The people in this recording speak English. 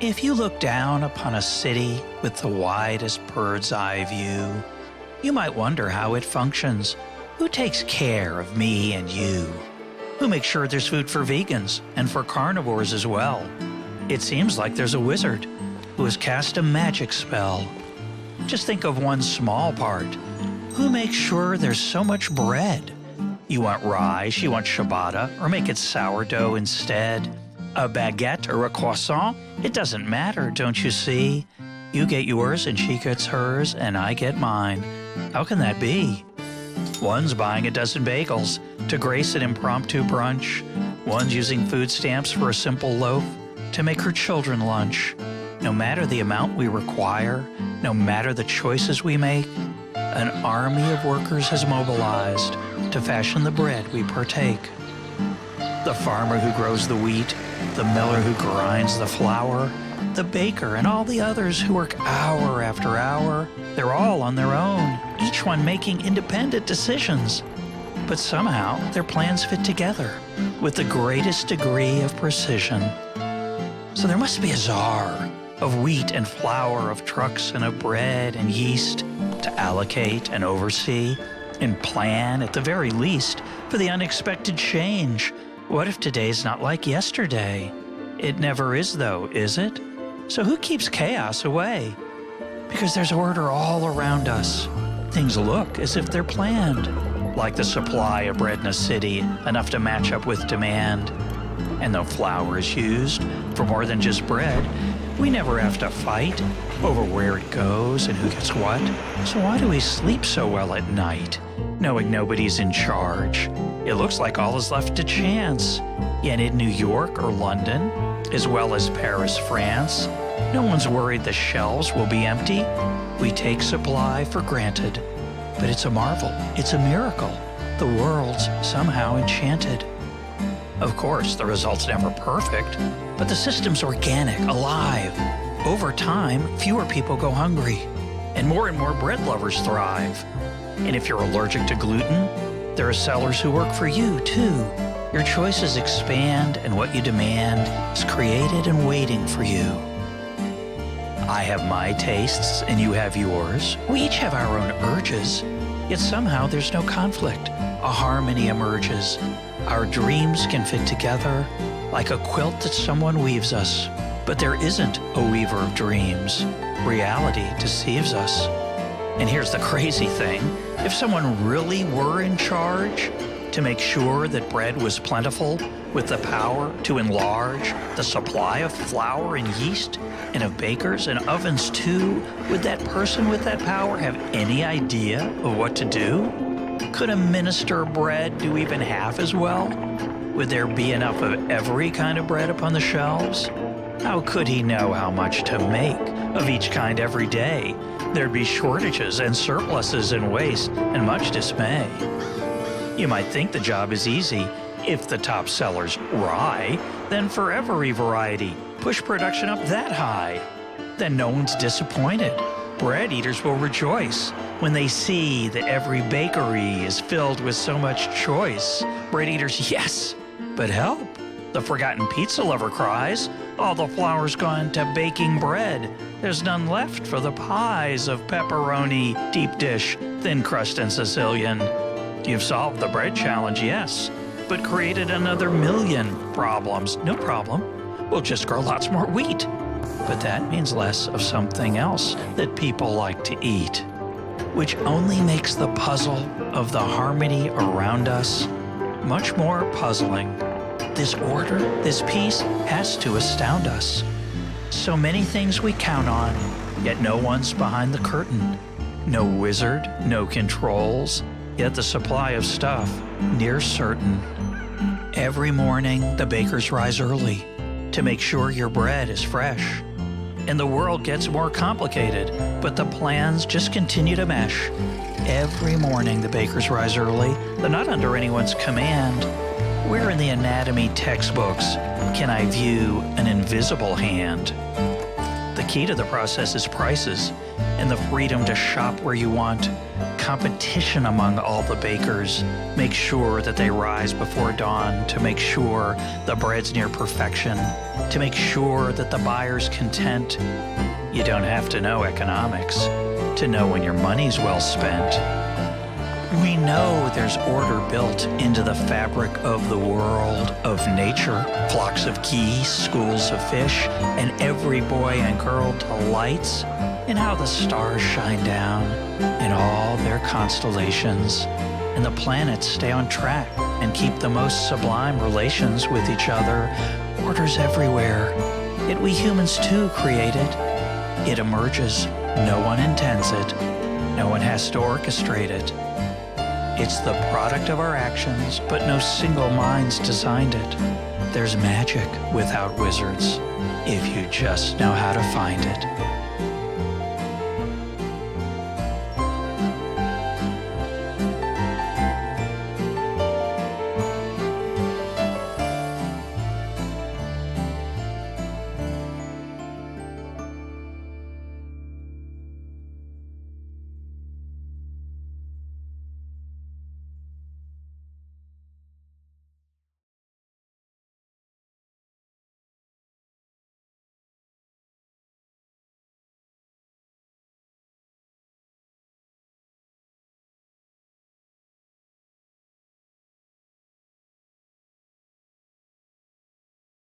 If you look down upon a city with the widest bird's eye view, you might wonder how it functions. Who takes care of me and you? Who makes sure there's food for vegans and for carnivores as well? It seems like there's a wizard who has cast a magic spell. Just think of one small part. Who makes sure there's so much bread? You want rye, you want ciabatta, or make it sourdough instead? A baguette or a croissant? It doesn't matter, don't you see? You get yours and she gets hers and I get mine. How can that be? One's buying a dozen bagels to grace an impromptu brunch. One's using food stamps for a simple loaf to make her children lunch. No matter the amount we require, no matter the choices we make, an army of workers has mobilized to fashion the bread we partake. The farmer who grows the wheat, the miller who grinds the flour, the baker and all the others who work hour after hour, they're all on their own, each one making independent decisions. But somehow their plans fit together with the greatest degree of precision. So there must be a czar of wheat and flour, of trucks and of bread and yeast to allocate and oversee and plan at the very least for the unexpected change. What if today's not like yesterday? It never is though, is it? So who keeps chaos away? Because there's order all around us. Things look as if they're planned, like the supply of bread in a city, enough to match up with demand. And though flour is used for more than just bread, we never have to fight over where it goes and who gets what. So why do we sleep so well at night, knowing nobody's in charge? It looks like all is left to chance. Yet in New York or London, as well as Paris, France, no one's worried the shelves will be empty. We take supply for granted. But it's a marvel, it's a miracle. The world's somehow enchanted. Of course, the result's never perfect, but the system's organic, alive. Over time, fewer people go hungry, and more bread lovers thrive. And if you're allergic to gluten, there are sellers who work for you, too. Your choices expand, and what you demand is created and waiting for you. I have my tastes, and you have yours. We each have our own urges, yet somehow there's no conflict. A harmony emerges. Our dreams can fit together like a quilt that someone weaves us. But there isn't a weaver of dreams. Reality deceives us. And here's the crazy thing. If someone really were in charge to make sure that bread was plentiful, with the power to enlarge the supply of flour and yeast, and of bakers and ovens too, would that person with that power have any idea of what to do? Could a minister of bread do even half as well? Would there be enough of every kind of bread upon the shelves? How could he know how much to make of each kind every day? There'd be shortages and surpluses and waste and much dismay. You might think the job is easy. If the top seller's rye, then for every variety, push production up that high. Then no one's disappointed. Bread eaters will rejoice when they see that every bakery is filled with so much choice. Bread eaters, yes, but help. The forgotten pizza lover cries, all the flour's gone to baking bread. There's none left for the pies of pepperoni, deep dish, thin crust, and Sicilian. You've solved the bread challenge, yes, but created another million problems. No problem. We'll just grow lots more wheat. But that means less of something else that people like to eat, which only makes the puzzle of the harmony around us much more puzzling. This order, this peace has to astound us. So many things we count on, yet no one's behind the curtain. No wizard, no controls, yet the supply of stuff near certain. Every morning, the bakers rise early to make sure your bread is fresh. And the world gets more complicated, but the plans just continue to mesh. Every morning, the bakers rise early. They're not under anyone's command. Where in the anatomy textbooks can I view an invisible hand? The key to the process is prices and the freedom to shop where you want. competition among all the bakers, make sure that they rise before dawn, to make sure the bread's near perfection, to make sure that the buyer's content. You don't have to know economics to know when your money's well spent. We know there's order built into the fabric of the world of nature, flocks of geese, schools of fish, and every boy and girl delights in how the stars shine down in all their constellations, and the planets stay on track and keep the most sublime relations with each other. Order's everywhere, yet we humans too create it. It emerges, no one intends it, no one has to orchestrate it. It's the product of our actions, but no single mind's designed it. There's magic without wizards, if you just know how to find it.